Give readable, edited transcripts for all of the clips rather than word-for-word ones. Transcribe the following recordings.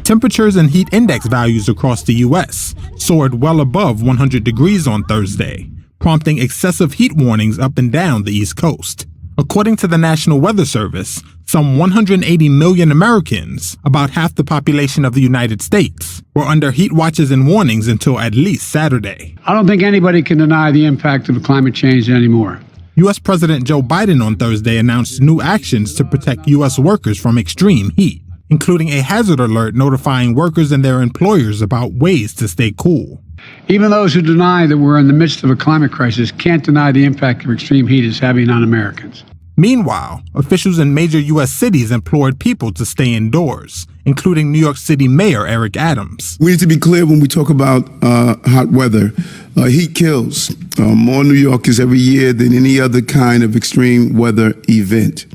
Temperatures and heat index values across the U.S. soared well above 100 degrees on Thursday, prompting excessive heat warnings up and down the East Coast. According to the National Weather Service, some 180 million Americans, about half the population of the United States, were under heat watches and warnings until at least Saturday. I don't think anybody can deny the impact of climate change anymore. U.S. President Joe Biden on Thursday announced new actions to protect U.S. workers from extreme heat, including a hazard alert notifying workers and their employers about ways to stay cool. Even those who deny that we're in the midst of a climate crisis can't deny the impact of extreme heat is having on Americans. Meanwhile, officials in major U.S. cities implored people to stay indoors, including New York City Mayor Eric Adams. We need to be clear when we talk about hot weather. Heat kills more New Yorkers every year than any other kind of extreme weather event.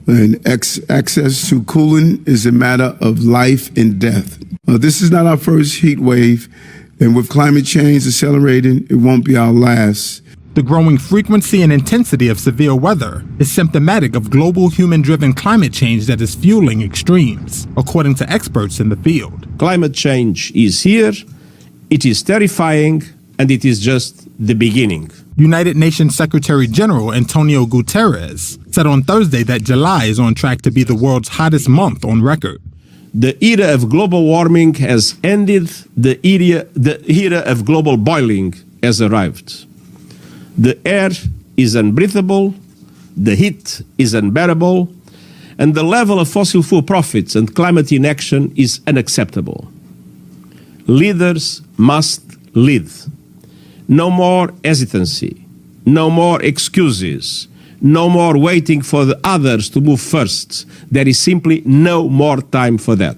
And access to cooling is a matter of life and death. This is not our first heat wave, and with climate change accelerating, it won't be our last. The growing frequency and intensity of severe weather is symptomatic of global human-driven climate change that is fueling extremes, according to experts in the field. Climate change is here, it is terrifying, and it is just the beginning. United Nations Secretary General Antonio Guterres said on Thursday that July is on track to be the world's hottest month on record. The era of global warming has ended, the era of global boiling has arrived. The air is unbreathable, the heat is unbearable, and the level of fossil fuel profits and climate inaction is unacceptable. Leaders must lead. No more hesitancy, no more excuses, no more waiting for the others to move first. There is simply no more time for that.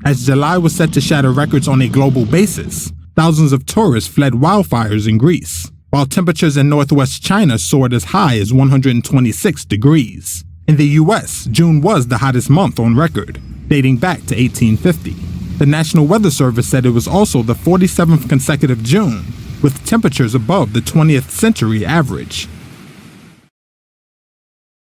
As July was set to shatter records on a global basis, thousands of tourists fled wildfires in Greece, while temperatures in northwest China soared as high as 126 degrees. In the U.S., June was the hottest month on record, dating back to 1850. The National Weather Service said it was also the 47th consecutive June, with temperatures above the 20th century average.